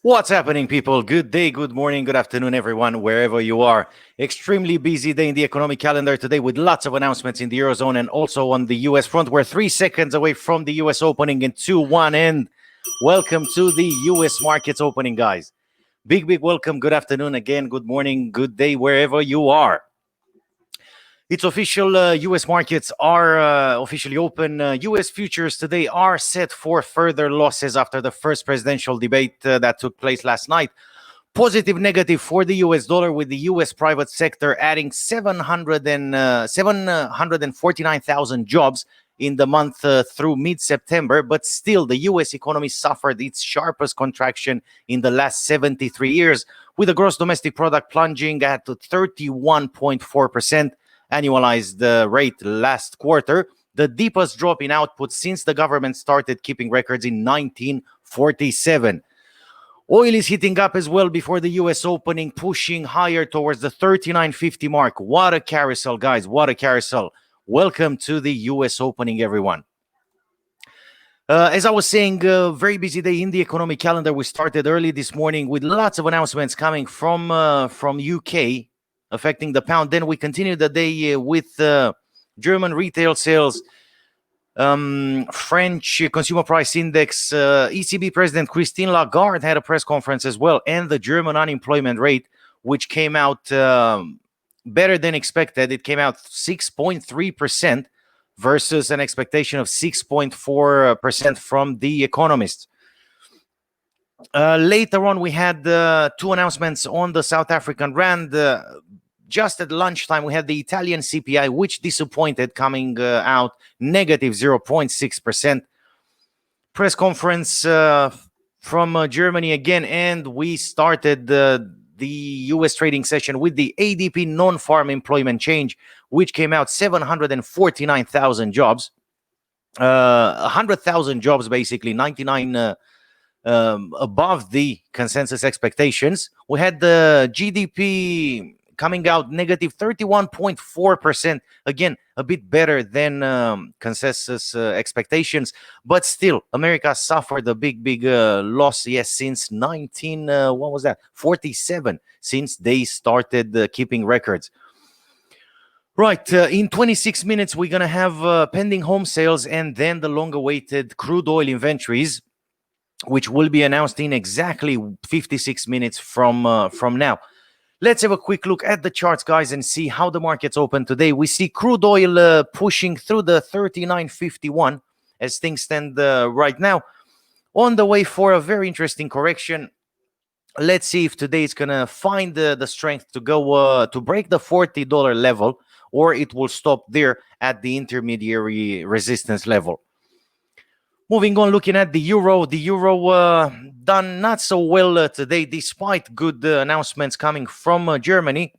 What's happening, people? Good day, good morning, good afternoon, everyone, wherever you are. Extremely busy day in the economic calendar today with lots of announcements in the Eurozone and also on the US front. We're 3 seconds away from the US opening in 2-1 end. Welcome to the US markets opening, guys. Big welcome. Good afternoon again, good morning, good day, wherever you are. It's official. U.S. markets are officially open. U.S. futures today are set for further losses after the first presidential debate that took place last night. Positive, negative for the U.S. dollar, with the U.S. private sector adding 749,000 jobs in the month through mid-September. But still, the U.S. economy suffered its sharpest contraction in the last 73 years, with the gross domestic product plunging at 31.4%. Annualized rate last quarter, the deepest drop in output since the government started keeping records in 1947. Oil is heating up as well before the US opening, pushing higher towards the 39.50 mark. What a carousel, guys. What a carousel. Welcome to the US opening, everyone. As I was saying, very busy day in the economic calendar. We started early this morning with lots of announcements coming from UK, affecting the pound. Then we continued the day with German retail sales, French consumer price index, ECB President Christine Lagarde had a press conference as well, and the German unemployment rate, which came out better than expected. It came out 6.3% versus an expectation of 6.4% from the economists. Later on, we had two announcements on the South African rand. Just at lunchtime, we had the Italian CPI, which disappointed, coming out negative 0.6%. Press conference from Germany again, and we started the U.S. trading session with the ADP non-farm employment change, which came out 749,000 jobs, 100,000 jobs, basically 99 above the consensus expectations. We had the GDP coming out negative 31.4%. Again, a bit better than consensus expectations. But still, America suffered a big loss, yes, since 47, since they started keeping records. Right, in 26 minutes, we're going to have pending home sales and then the long-awaited crude oil inventories, which will be announced in exactly 56 minutes from now. Let's have a quick look at the charts, guys, and see how the markets open today. We see crude oil pushing through the 39.51 as things stand right now, on the way for a very interesting correction. Let's see if today it's going to find the strength to go to break the $40 level, or it will stop there at the intermediary resistance level. Moving on, looking at the euro done not so well today, despite good announcements coming from Germany.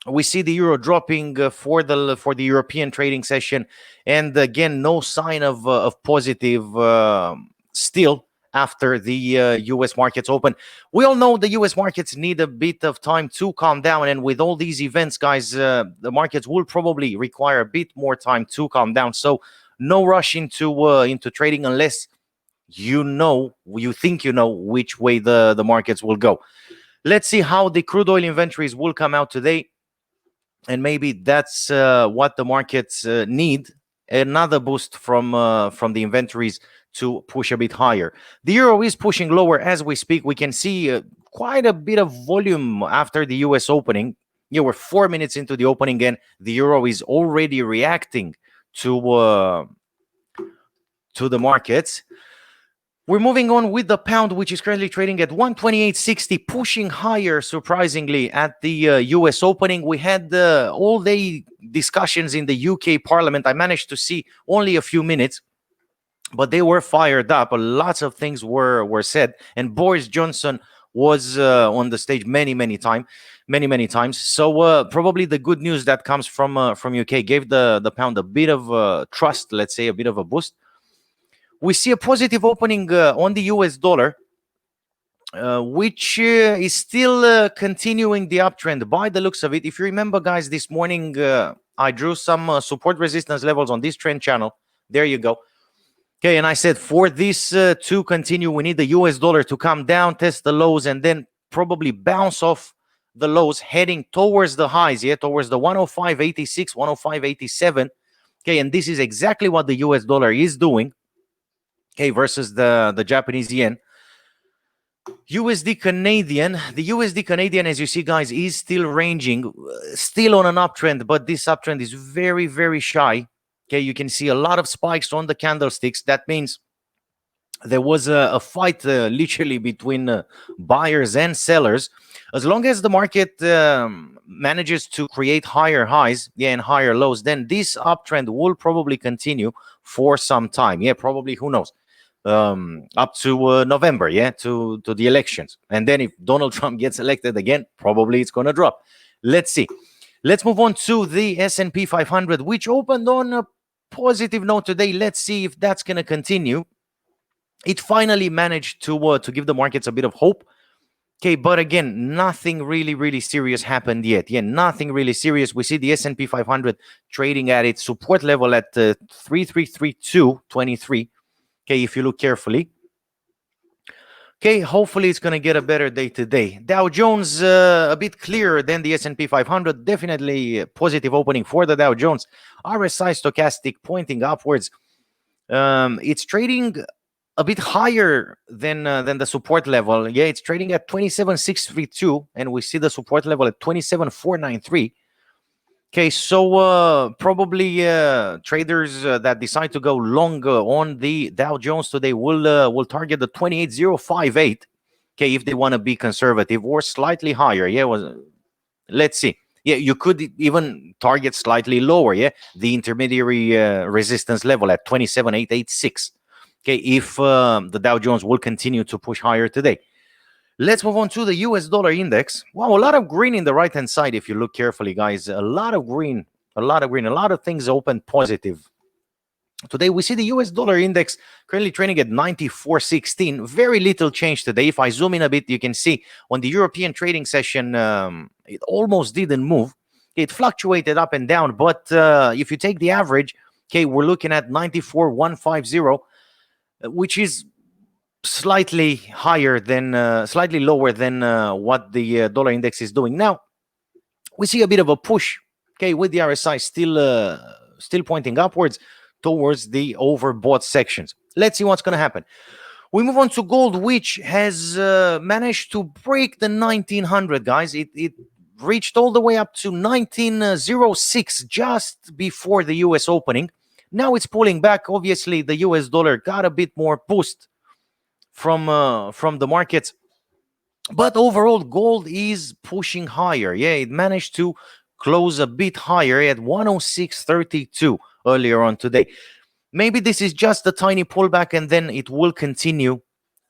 We see the euro dropping for the European trading session, and again, no sign of positive still after the U.S. markets open. We all know the U.S. markets need a bit of time to calm down, and with all these events, guys, the markets will probably require a bit more time to calm down. So no rush into trading unless you think you know which way the markets will go. Let's see how the crude oil inventories will come out today, and maybe that's what the markets need, another boost from the inventories to push a bit higher. The euro is pushing lower as we speak. We can see quite a bit of volume after the US opening. We're 4 minutes into the opening, and the euro is already reacting to the markets. We're moving on with the pound, which is currently trading at 128.60, pushing higher, surprisingly, at the US opening. We had all-day discussions in the UK Parliament. I managed to see only a few minutes, but they were fired up. Lots of things were said, and Boris Johnson was on the stage many times. So probably the good news that comes from UK gave the pound a bit of trust, let's say, a bit of a boost. We see a positive opening on the US dollar, which is still continuing the uptrend by the looks of it. If you remember, guys, this morning I drew some support resistance levels on this trend channel. There you go. Okay, and I said for this to continue, we need the US dollar to come down, test the lows, and then probably bounce off the lows, heading towards the highs, towards the 105.86, 105.87. Okay, and this is exactly what the US dollar is doing, okay, versus the Japanese yen. USD Canadian, the USD Canadian, as you see, guys, is still ranging, still on an uptrend, but this uptrend is very, very shy. Okay, you can see a lot of spikes on the candlesticks. That means there was a fight literally between buyers and sellers. As long as the market manages to create higher highs, and higher lows, then this uptrend will probably continue for some time. Probably, who knows, up to November, to the elections. And then if Donald Trump gets elected again, probably it's going to drop. Let's see. Let's move on to the S&P 500, which opened on a positive note today. Let's see if that's going to continue. It finally managed to give the markets a bit of hope. Okay, but again, nothing really serious happened yet. Nothing really serious. We see the S&P 500 trading at its support level at 3332.23. Okay, if you look carefully. Okay, hopefully it's going to get a better day today. Dow Jones a bit clearer than the S&P 500. Definitely a positive opening for the Dow Jones. RSI stochastic pointing upwards. It's trading a bit higher than the support level. It's trading at 27,632, and we see the support level at 27,493. Okay, so probably traders that decide to go long on the Dow Jones today will target the 28,058. Okay, if they want to be conservative, or slightly higher. Let's see. You could even target slightly lower. The intermediary resistance level at 27,886. Okay, if the Dow Jones will continue to push higher today. Let's move on to the US dollar index. Wow, a lot of green in the right-hand side if you look carefully, guys. A lot of green, a lot of things open positive. Today, we see the US dollar index currently trading at 94.16. Very little change today. If I zoom in a bit, you can see on the European trading session, it almost didn't move. It fluctuated up and down, but if you take the average, okay, we're looking at 94.150, which is slightly higher than, slightly lower than what the dollar index is doing. Now, we see a bit of a push, okay, with the RSI still pointing upwards towards the overbought sections. Let's see what's going to happen. We move on to gold, which has managed to break the 1900, guys. It reached all the way up to 1906 just before the US opening. Now it's pulling back. Obviously, the US dollar got a bit more boost from the markets, but overall gold is pushing higher. It managed to close a bit higher at 106.32 earlier on today. Maybe this is just a tiny pullback, and then it will continue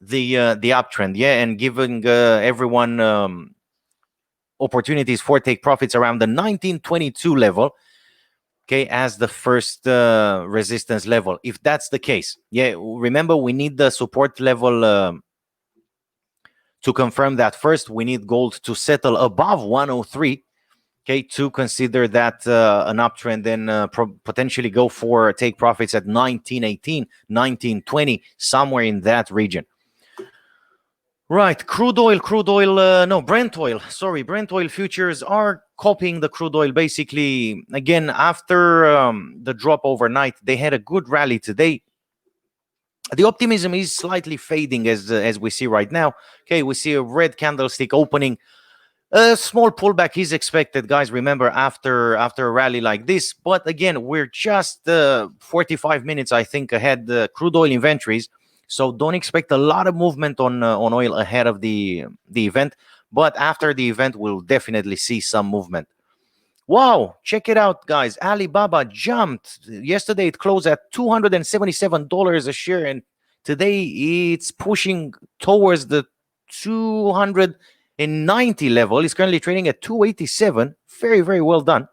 the uptrend, and giving everyone opportunities for take profits around the 1922 level, okay, as the first resistance level. If that's the case, remember, we need the support level to confirm that. First, we need gold to settle above 103, okay, to consider that an uptrend, then potentially go for take profits at 1918, 1920, somewhere in that region. Right, Brent oil futures are copying the crude oil. Basically, again, after the drop overnight, they had a good rally today. The optimism is slightly fading as we see right now. Okay, we see a red candlestick opening. A small pullback is expected, guys. Remember, after a rally like this. But again, we're just 45 minutes, I think, ahead the crude oil inventories. So don't expect a lot of movement on oil ahead of the event. But after the event, we'll definitely see some movement. Wow, check it out, guys. Alibaba jumped. Yesterday, it closed at $277 a share, and today it's pushing towards the 290 level. It's currently trading at 287. Very, very well done.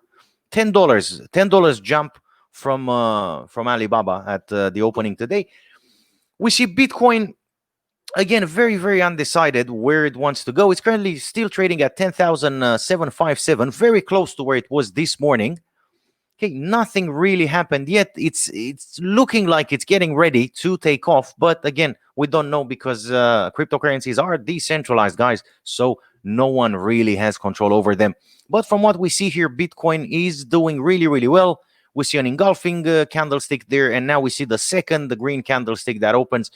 $10 jump from Alibaba at the opening today. We see Bitcoin, again, very, very undecided where it wants to go. It's currently still trading at 10,757, very close to where it was this morning. Okay, nothing really happened yet. It's looking like it's getting ready to take off, but again, we don't know because cryptocurrencies are decentralized, guys. So no one really has control over them. But from what we see here, Bitcoin is doing really, really well. We see an engulfing candlestick there, and now we see the green candlestick that opens.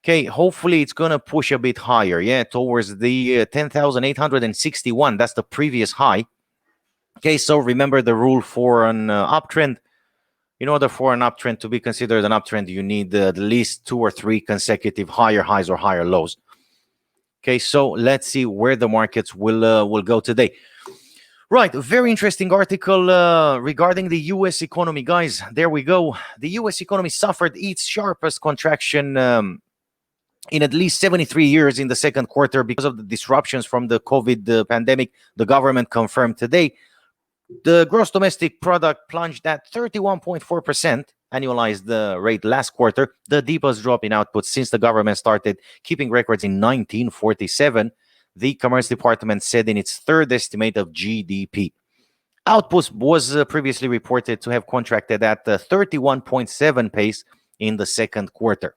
Okay, hopefully it's gonna push a bit higher, yeah, towards the 10,861. That's the previous high. Okay, so remember the rule for an uptrend. In order for an uptrend to be considered an uptrend, you need at least 2 or 3 consecutive higher highs or higher lows. Okay, so let's see where the markets will go today. Right, a very interesting article regarding the U.S. economy, guys. There we go. The U.S. economy suffered its sharpest contraction in at least 73 years in the second quarter because of the disruptions from the COVID pandemic. The government confirmed today. The gross domestic product plunged at 31.4% annualized rate last quarter, the deepest drop in output since the government started keeping records in 1947, the Commerce Department said in its third estimate of GDP. Output was previously reported to have contracted at the 31.7 pace in the second quarter.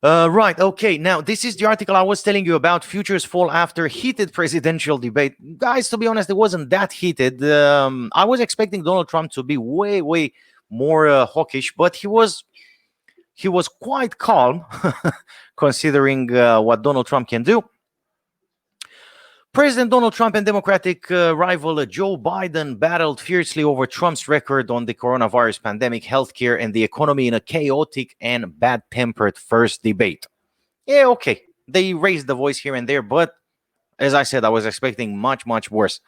Right, okay, now this is the article I was telling you about. Futures fall after heated presidential debate. Guys, to be honest, it wasn't that heated. I was expecting Donald Trump to be way, way more hawkish, but he was quite calm considering what Donald Trump can do. President Donald Trump and Democratic rival Joe Biden battled fiercely over Trump's record on the coronavirus pandemic, healthcare, and the economy in a chaotic and bad-tempered first debate. Yeah, okay. They raised the voice here and there, but as I said, I was expecting much, much worse.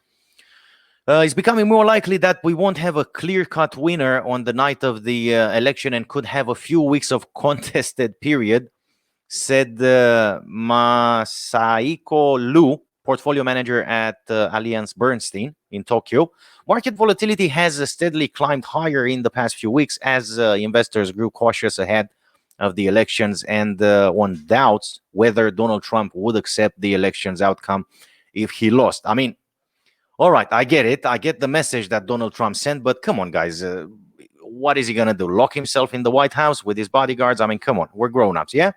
It's becoming more likely that we won't have a clear-cut winner on the night of the election and could have a few weeks of contested period, said Masaiko Lu, portfolio manager at Allianz Bernstein in Tokyo. Market volatility has steadily climbed higher in the past few weeks as investors grew cautious ahead of the elections and on doubts whether Donald Trump would accept the election's outcome if he lost. I mean, all right, I get it. I get the message that Donald Trump sent, but come on, guys. What is he going to do? Lock himself in the White House with his bodyguards? I mean, come on. We're grown-ups, yeah?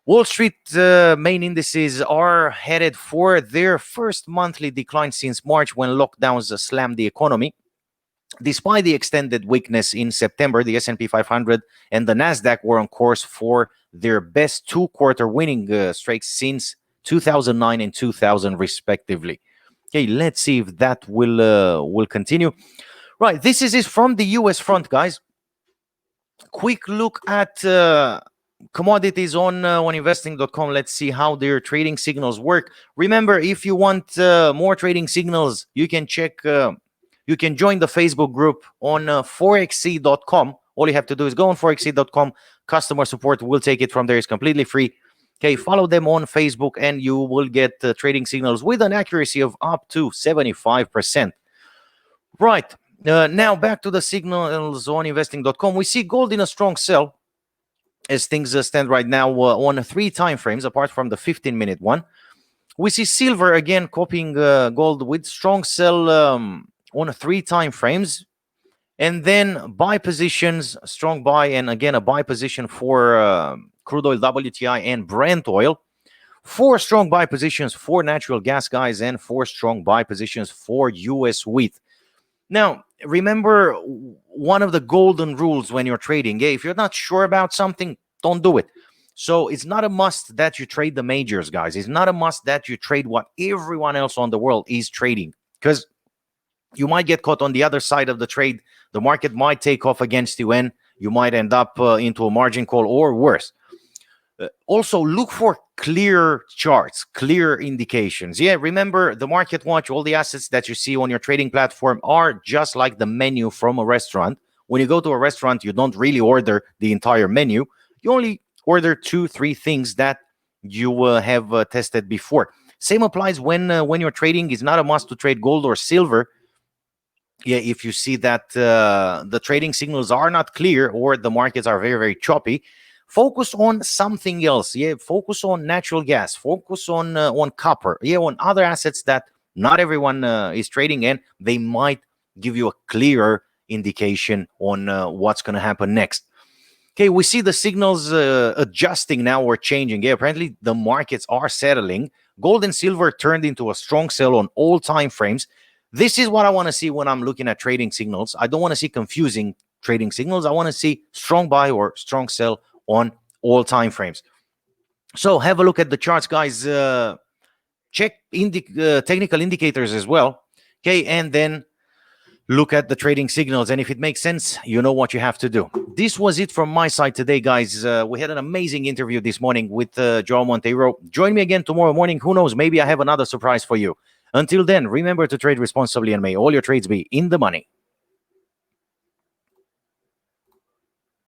Wall Street main indices are headed for their first monthly decline since March when lockdowns slammed the economy. Despite the extended weakness in September, the S&P 500 and the Nasdaq were on course for their best two-quarter winning streaks since 2009 and 2000, respectively. Okay, let's see if that will continue. Right, this is it from the U.S. front, guys. Quick look at commodities on investing.com. Let's see how their trading signals work. Remember, if you want more trading signals, you can check. You can join the Facebook group on forexc.com. All you have to do is go on forexc.com. Customer support will take it from there. It's completely free. Okay, follow them on Facebook and you will get trading signals with an accuracy of up to 75%. Right, now back to the signals on investing.com. We see gold in a strong sell as things stand right now on 3 time frames, apart from the 15-minute one. We see silver again copying gold with strong sell on 3 time frames. And then buy positions, strong buy, and again a buy position for crude oil, WTI, and Brent oil. 4 strong buy positions for natural gas, guys, and 4 strong buy positions for U.S. wheat. Now, remember one of the golden rules when you're trading. If you're not sure about something, don't do it. So it's not a must that you trade the majors, guys. It's not a must that you trade what everyone else on the world is trading, because you might get caught on the other side of the trade. The market might take off against you and you might end up into a margin call or worse. Also, look for clear charts, clear indications. Yeah, remember the market watch, all the assets that you see on your trading platform are just like the menu from a restaurant. When you go to a restaurant, you don't really order the entire menu. You only order 2-3 things that you have tested before. Same applies when you're trading. It's not a must to trade gold or silver. Yeah, if you see that the trading signals are not clear or the markets are very, very choppy, focus on something else. Yeah, focus on natural gas. Focus on copper. Yeah, on other assets that not everyone is trading, and they might give you a clearer indication on what's going to happen next. Okay, we see the signals adjusting now or changing. Yeah, apparently the markets are settling. Gold and silver turned into a strong sell on all time frames. This is what I want to see when I'm looking at trading signals. I don't want to see confusing trading signals. I want to see strong buy or strong sell on all time frames. So have a look at the charts, guys. Check technical indicators as well. Okay, and then look at the trading signals, and if it makes sense, you know what you have to do. This was it from my side today, guys. We had an amazing interview this morning with Joao Monteiro. Join me again tomorrow morning. Who knows, maybe I have another surprise for you. Until then, remember to trade responsibly, and may all your trades be in the money.